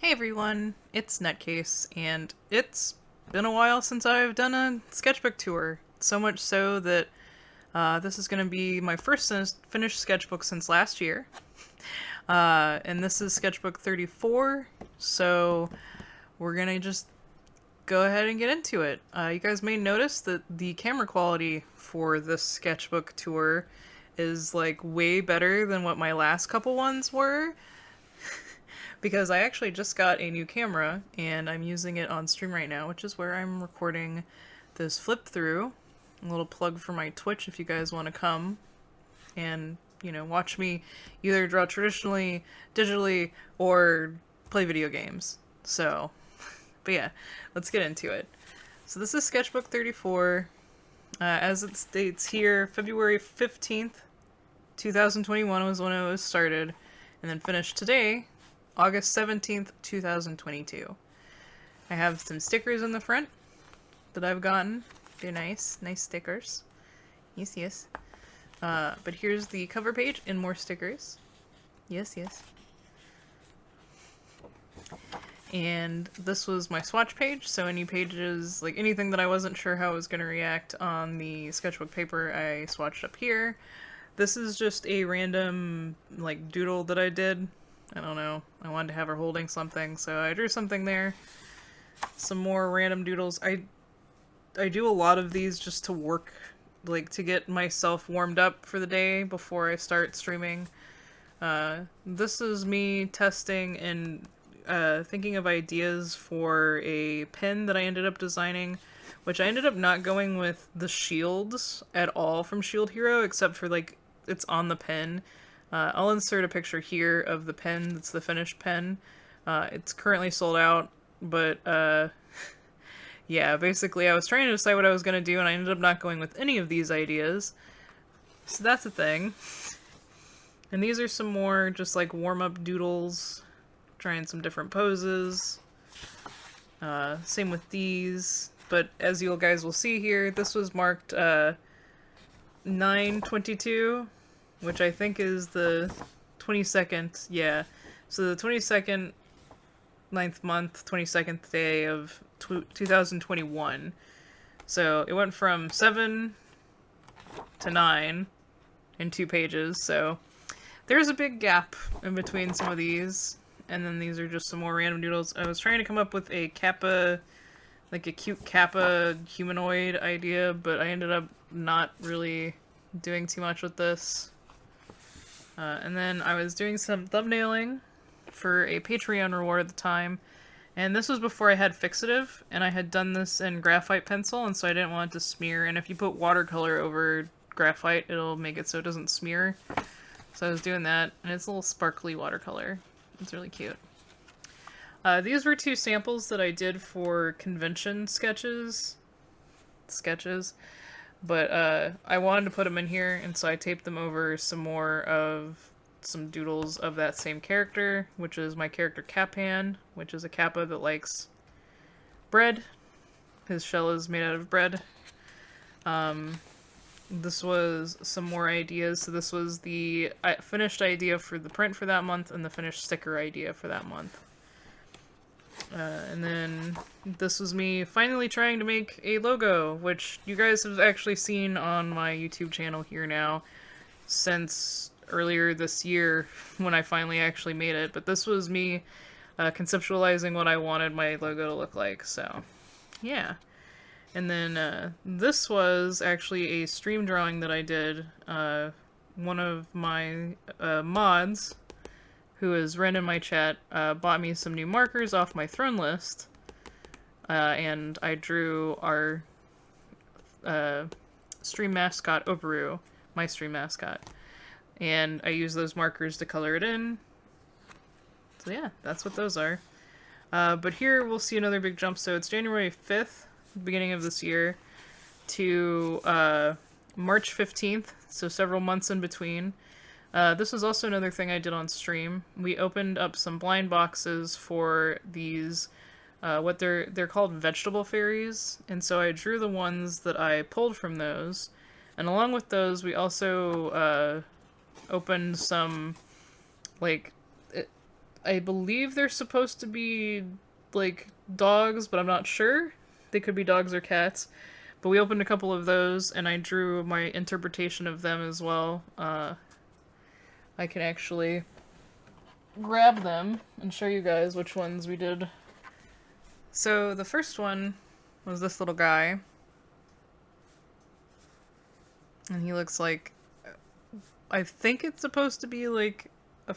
Hey everyone, it's Nutcase, and it's been a while since I've done a sketchbook tour. So much so that this is going to be my first finished sketchbook since last year. And this is sketchbook 34, so we're going to just go ahead and get into it. You guys may notice that the camera quality for this sketchbook tour is like way better than what my last couple ones were, because I actually just got a new camera and I'm using it on stream right now, which is where I'm recording this flip through. A little plug for my Twitch if you guys want to come and, watch me either draw traditionally, digitally, or play video games. So, but yeah, let's get into it. So this is sketchbook 34. As it states here, February 15th, 2021 was when it was started, and then finished today, August 17th, 2022. I have some stickers in the front that I've gotten. They're nice stickers. Yes. But here's the cover page and more stickers. Yes. And this was my swatch page, so any pages, like anything that I wasn't sure how I was going to react on the sketchbook paper, I swatched up here. This is just a random, like, doodle that I did. I don't know. I wanted to have her holding something, so I drew something there. Some more random doodles. I do a lot of these just to work, like, to get myself warmed up for the day before I start streaming. This is me testing and thinking of ideas for a pen that I ended up designing, which I ended up not going with the shields at all from Shield Hero, except for, like, it's on the pen. I'll insert a picture here of the pen that's the finished pen. It's currently sold out, but yeah, basically I was trying to decide what I was going to do, and I ended up not going with any of these ideas. So that's a thing. And these are some more just like warm-up doodles, trying some different poses. Same with these, but as you guys will see here, this was marked 9/22, which I think is the 22nd, yeah. So the 22nd, 9th month, 22nd day of 2021. So it went from 7 to 9 in 2 pages, so there's a big gap in between some of these. And then these are just some more random doodles. I was trying to come up with a kappa, like a cute kappa humanoid idea, but I ended up not really doing too much with this. And then I was doing some thumbnailing for a Patreon reward at the time, and this was before I had fixative, and I had done this in graphite pencil, and so I didn't want it to smear, and if you put watercolor over graphite, it'll make it so it doesn't smear. So I was doing that, and it's a little sparkly watercolor. It's really cute. These were 2 samples that I did for convention sketches, but I wanted to put them in here, and so I taped them over some more of some doodles of that same character, which is my character Capan, which is a kappa that likes bread. His shell is made out of bread. This was some more ideas. So this was the finished idea for the print for that month and the finished sticker idea for that month. And then this was me finally trying to make a logo, which you guys have actually seen on my YouTube channel here now since earlier this year when I finally actually made it. But this was me conceptualizing what I wanted my logo to look like, so yeah. And then this was actually a stream drawing that I did. One of my mods, who is Ren in my chat, bought me some new markers off my throne list, and I drew our stream mascot, Obaru, my stream mascot. And I used those markers to color it in. So yeah, that's what those are. But here we'll see another big jump. So it's January 5th, beginning of this year, to March 15th, so several months in between. This was also another thing I did on stream. We opened up some blind boxes for these, what they're called vegetable fairies, and so I drew the ones that I pulled from those. And along with those, we also opened some, like, I believe they're supposed to be, like, dogs, but I'm not sure. They could be dogs or cats. But we opened a couple of those, and I drew my interpretation of them as well. I can actually grab them and show you guys which ones we did. So the first one was this little guy. And he looks like, I think it's supposed to be like a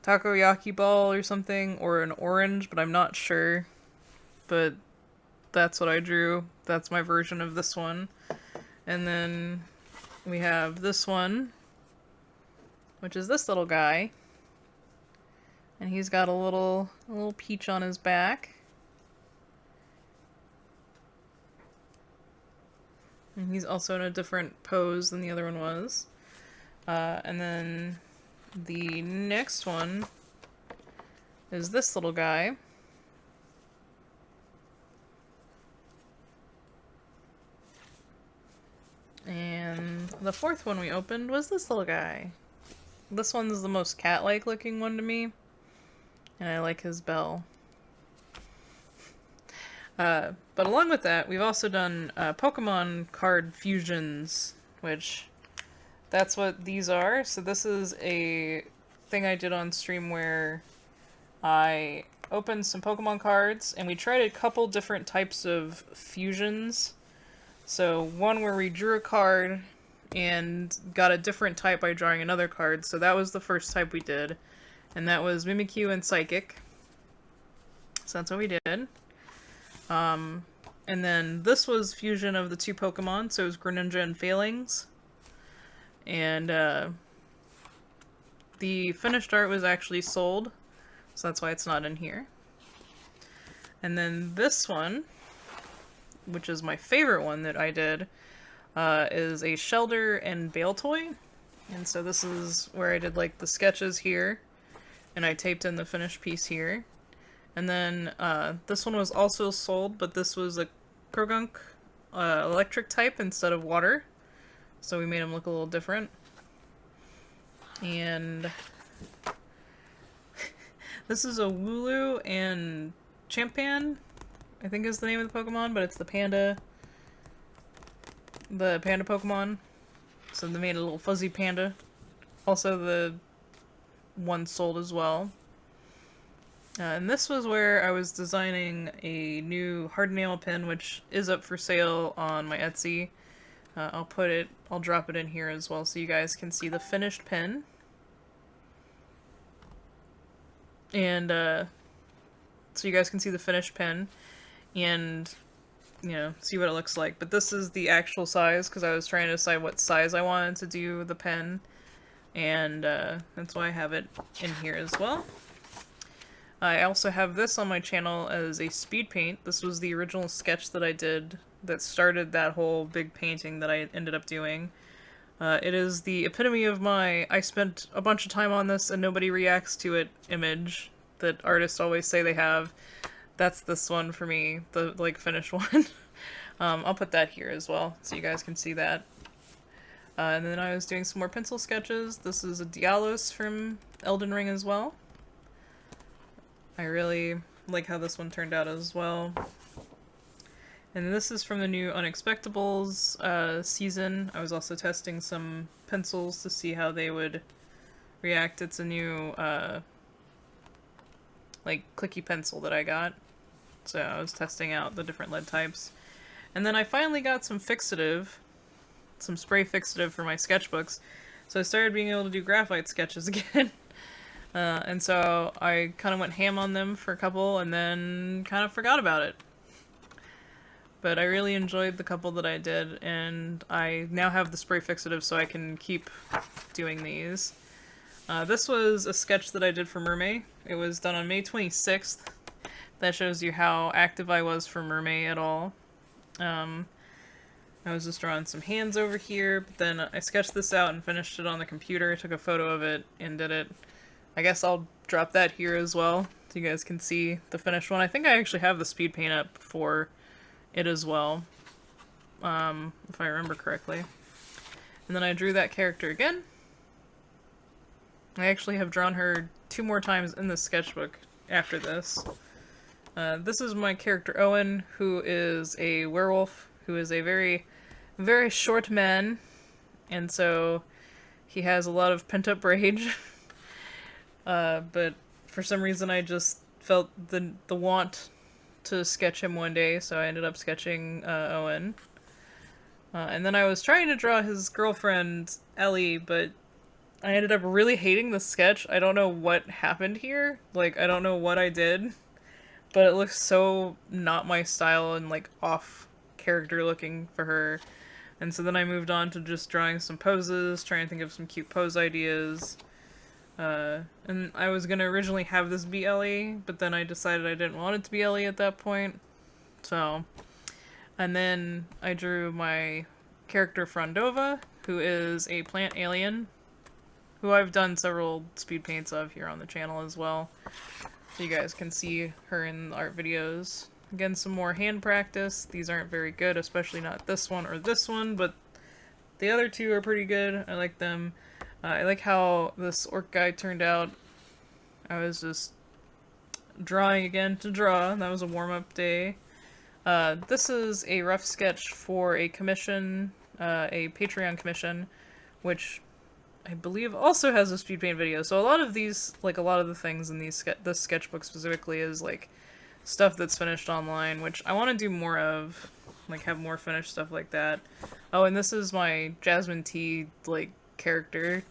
takoyaki ball or something, or an orange, but I'm not sure. But that's what I drew. That's my version of this one. And then we have this one, which is this little guy. And he's got a little peach on his back. And he's also in a different pose than the other one was. And then the next one is this little guy. And the fourth one we opened was this little guy. This one's the most cat-like looking one to me. And I like his bell. But along with that, we've also done Pokemon card fusions, which that's what these are. So this is a thing I did on stream where I opened some Pokemon cards, and we tried a couple different types of fusions. So one where we drew a card and got a different type by drawing another card. So that was the first type we did. And that was Mimikyu and Psychic. So that's what we did. And then this was fusion of the two Pokemon, so it was Greninja and Phalanx. And the finished art was actually sold, so that's why it's not in here. And then this one, which is my favorite one that I did, is a Shelder and Baletoy. And so this is where I did like the sketches here, and I taped in the finished piece here. And then this one was also sold, but this was a Krogunk electric type instead of water. So we made him look a little different. And this is a Wooloo and Champan, I think is the name of the Pokemon, but it's the panda Pokemon. So they made a little fuzzy panda. Also the one sold as well. And this was where I was designing a new hard enamel pen, which is up for sale on my Etsy. I'll drop it in here as well so you guys can see the finished pen. And, so you guys can see the finished pen and, you know, see what it looks like. But this is the actual size, because I was trying to decide what size I wanted to do the pen. And, that's why I have it in here as well. I also have this on my channel as a speed paint. This was the original sketch that I did that started that whole big painting that I ended up doing. It is the epitome of my I spent a bunch of time on this and nobody reacts to it image that artists always say they have. That's this one for me, the like finished one. I'll put that here as well so you guys can see that. And then I was doing some more pencil sketches. This is a Dialos from Elden Ring as well. I really like how this one turned out as well. And this is from the new Unexpectables season. I was also testing some pencils to see how they would react. It's a new like clicky pencil that I got. So I was testing out the different lead types. And then I finally got some fixative, some spray fixative for my sketchbooks. So I started being able to do graphite sketches again. And so I kind of went ham on them for a couple and then kind of forgot about it. But I really enjoyed the couple that I did, and I now have the spray fixative so I can keep doing these. This was a sketch that I did for Mermaid. It was done on May 26th. That shows you how active I was for Mermaid at all. I was just drawing some hands over here, but then I sketched this out and finished it on the computer, took a photo of it, and did it. I guess I'll drop that here as well, so you guys can see the finished one. I think I actually have the speed paint up for it as well, if I remember correctly. And then I drew that character again. I actually have drawn her 2 more times in the sketchbook after this. This is my character Owen, who is a werewolf, who is a very, very short man, and so he has a lot of pent-up rage. But for some reason I just felt the want to sketch him one day, so I ended up sketching Owen. And then I was trying to draw his girlfriend, Ellie, but I ended up really hating the sketch. I don't know what happened here. Like, I don't know what I did, but it looks so not my style and, like, off character looking for her. And so then I moved on to just drawing some poses, trying to think of some cute pose ideas. And I was gonna originally have this be Ellie, but then I decided I didn't want it to be Ellie at that point. So, and then I drew my character Frondova, who is a plant alien, who I've done several speed paints of here on the channel as well, so you guys can see her in the art videos. Again, some more hand practice. These aren't very good, especially not this one or this one, but the other two are pretty good. I like them. I like how this orc guy turned out. I was just drawing again to draw. That was a warm-up day. This is a rough sketch for a commission, a Patreon commission, which I believe also has a speed paint video. So a lot of these, like a lot of the things in this sketchbook specifically is like stuff that's finished online, which I want to do more of, like have more finished stuff like that. Oh, and this is my Jasmine Tea, like, character.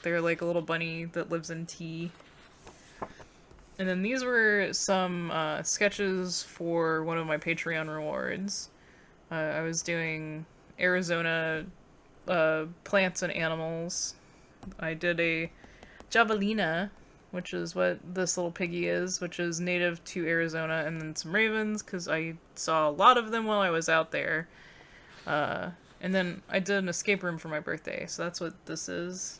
They're like a little bunny that lives in tea. And then these were some sketches for one of my Patreon rewards. I was doing Arizona plants and animals. I did a javelina, which is what this little piggy is, which is native to Arizona, and then some ravens, because I saw a lot of them while I was out there. And then I did an escape room for my birthday, so that's what this is.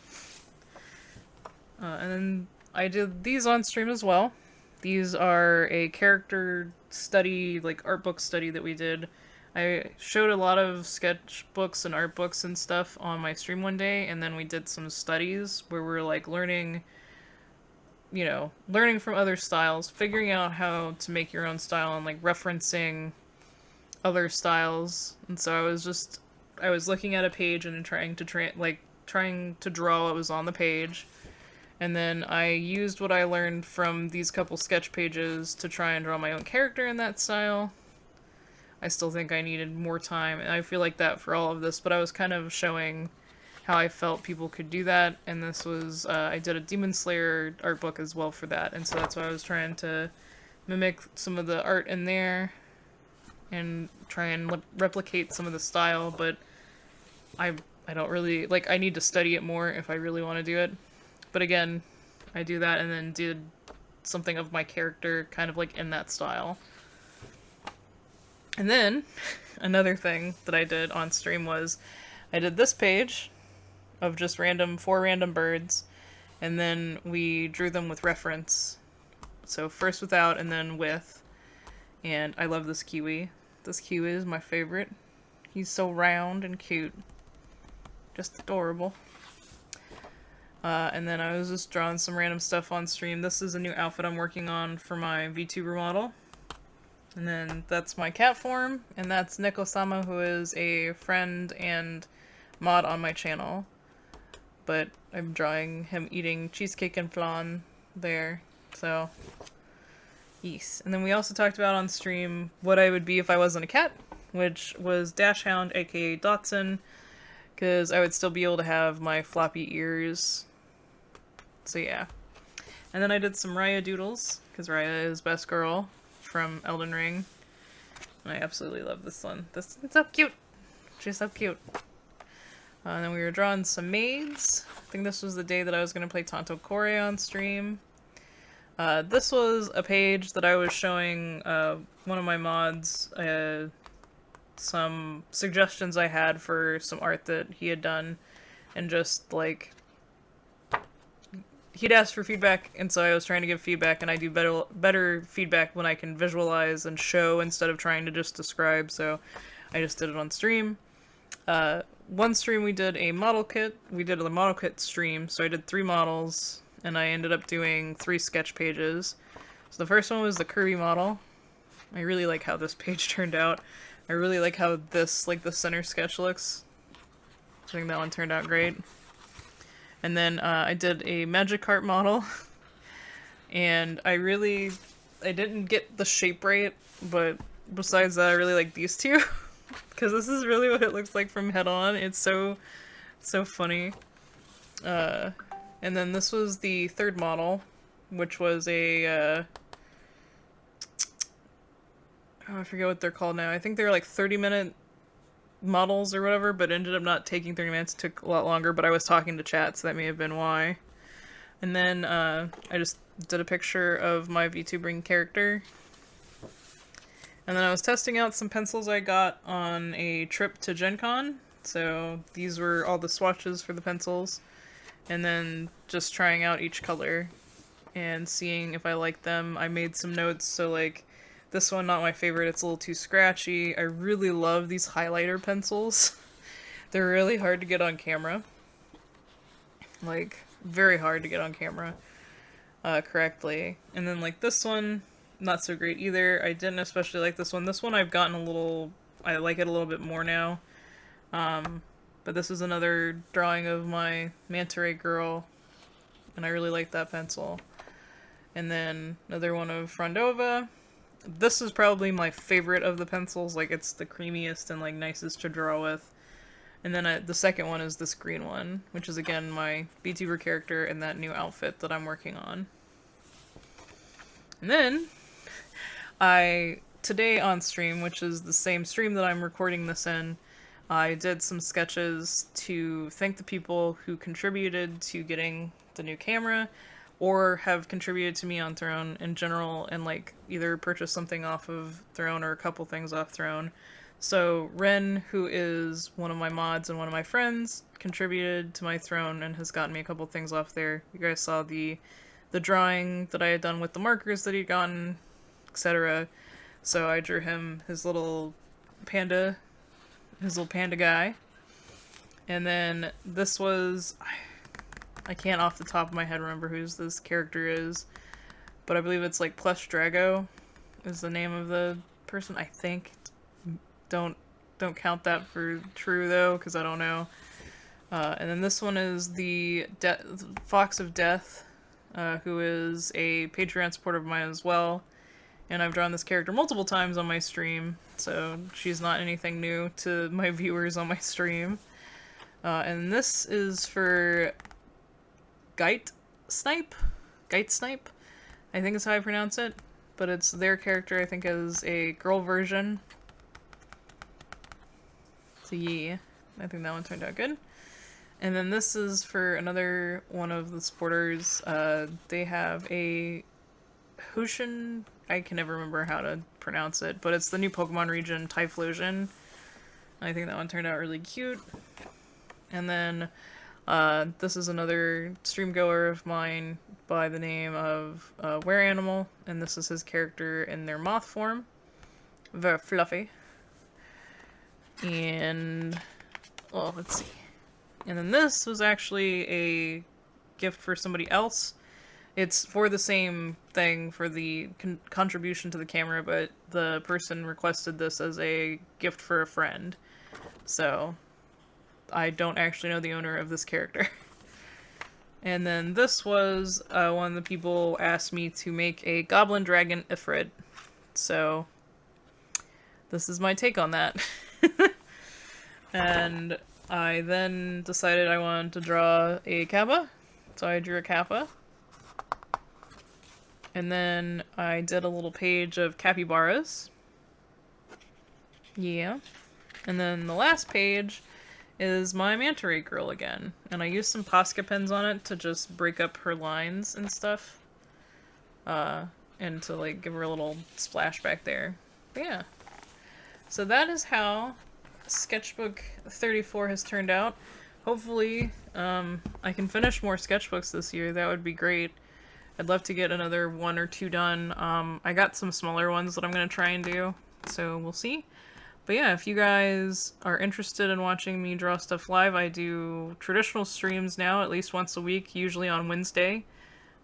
And then I did these on stream as well. These are a character study, like art book study that we did. I showed a lot of sketchbooks and art books and stuff on my stream one day, and then we did some studies where we're like learning, you know, learning from other styles, figuring out how to make your own style and like referencing other styles. And so I was looking at a page and trying to draw what was on the page. And then I used what I learned from these couple sketch pages to try and draw my own character in that style. I still think I needed more time, and I feel like that for all of this, but I was kind of showing how I felt people could do that, and this was, I did a Demon Slayer art book as well for that, and so that's why I was trying to mimic some of the art in there, and try and replicate some of the style, but I don't really, like, I need to study it more if I really want to do it. But again, I do that and then did something of my character kind of like in that style. And then, another thing that I did on stream was, I did this page of just 4 random birds, and then we drew them with reference. So first without and then with. And I love this kiwi. This kiwi is my favorite. He's so round and cute. Just adorable. And then I was just drawing some random stuff on stream. This is a new outfit I'm working on for my VTuber model. And then that's my cat form, and that's Neko-sama, who is a friend and mod on my channel. But I'm drawing him eating cheesecake and flan there, so yes. And then we also talked about on stream what I would be if I wasn't a cat, which was Dashhound, aka Dotson, because I would still be able to have my floppy ears. So yeah. And then I did some Raya doodles, because Raya is best girl from Elden Ring. And I absolutely love this one. This is so cute! She's so cute. And then we were drawing some maids. I think this was the day that I was going to play Tanto Kore on stream. This was a page that I was showing one of my mods some suggestions I had for some art that he had done, and just like he'd asked for feedback, and so I was trying to give feedback, and I do better feedback when I can visualize and show instead of trying to just describe, so I just did it on stream. One stream we did a model kit. We did a model kit stream, so I did 3 models, and I ended up doing 3 sketch pages. So the first one was the Kirby model. I really like how this page turned out. I really like how this, like the center sketch looks. I think that one turned out great. And then I did a Magikarp model, and I didn't get the shape right, but besides that I really like these two, because this is really what it looks like from head on. It's so funny. And then this was the third model, which was a, oh, I forget what they're called now. I think they're like 30-minute models or whatever, but ended up not taking 30 minutes. It took a lot longer, but I was talking to chat, so that may have been why. And then I just did a picture of my VTubering character. And then I was testing out some pencils I got on a trip to Gen Con. So these were all the swatches for the pencils. And then just trying out each color and seeing if I liked them. I made some notes, so like this one, not my favorite, it's a little too scratchy. I really love these highlighter pencils. They're really hard to get on camera. Like, very hard to get on camera correctly. And then like this one, not so great either. I didn't especially like this one. This one I've gotten I like it a little bit more now. But this is another drawing of my manta ray girl, and I really like that pencil. And then another one of Frondova. This is probably my favorite of the pencils, like it's the creamiest and like nicest to draw with. And then the second one is this green one, which is again my VTuber character in that new outfit that I'm working on. And then today on stream, which is the same stream that I'm recording this in, I did some sketches to thank the people who contributed to getting the new camera, or have contributed to me on Throne in general, and like either purchased something off of Throne or a couple things off Throne. So Ren, who is one of my mods and one of my friends, contributed to my Throne and has gotten me a couple things off there. You guys saw the drawing that I had done with the markers that he'd gotten, etc. So I drew him his little panda guy. And then this was, I can't off the top of my head remember whose this character is, but I believe it's like Plush Drago is the name of the person, I think. Don't count that for true though, because I don't know. And then this one is the Fox of Death, who is a Patreon supporter of mine as well. And I've drawn this character multiple times on my stream, so she's not anything new to my viewers on my stream. And this is for Geit Snipe, I think is how I pronounce it, but it's their character, I think, as a girl version. So yeah, I think that one turned out good. And then this is for another one of the supporters. They have a Hushin, I can never remember how to pronounce it, but it's the new Pokemon region, Typhlosion. I think that one turned out really cute. And then this is another stream goer of mine by the name of Were Animal, and this is his character in their moth form. Very fluffy. And, well, let's see. And then this was actually a gift for somebody else. It's for the same thing, for the contribution to the camera, but the person requested this as a gift for a friend. So I don't actually know the owner of this character. And then this was one of the people asked me to make a Goblin Dragon Ifrit. So this is my take on that. And I then decided I wanted to draw a Kappa. So I drew a Kappa. And then I did a little page of capybaras. Yeah. And then the last page is my manta ray girl again. And I used some Posca pens on it to just break up her lines and stuff. And to like give her a little splash back there. But yeah. So that is how sketchbook 34 has turned out. Hopefully, I can finish more sketchbooks this year. That would be great. I'd love to get another 1 or 2 done. I got some smaller ones that I'm going to try and do, so we'll see. But yeah, if you guys are interested in watching me draw stuff live, I do traditional streams now, at least once a week, usually on Wednesday.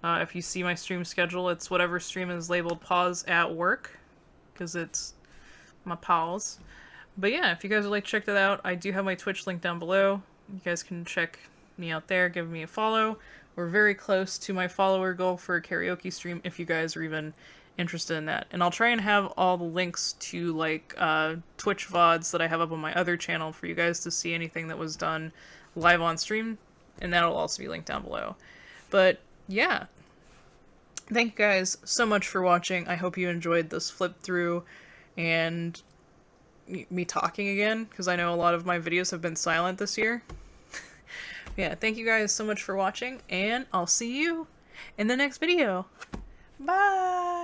If you see my stream schedule, it's whatever stream is labeled pause at work, because it's my pause. But yeah, if you guys would like to check that out, I do have my Twitch link down below. You guys can check me out there, give me a follow. We're very close to my follower goal for a karaoke stream if you guys are even interested in that. And I'll try and have all the links to like Twitch VODs that I have up on my other channel for you guys to see anything that was done live on stream, and that'll also be linked down below. But yeah, thank you guys so much for watching. I hope you enjoyed this flip through and me talking again, because I know a lot of my videos have been silent this year. Yeah, thank you guys so much for watching, and I'll see you in the next video. Bye!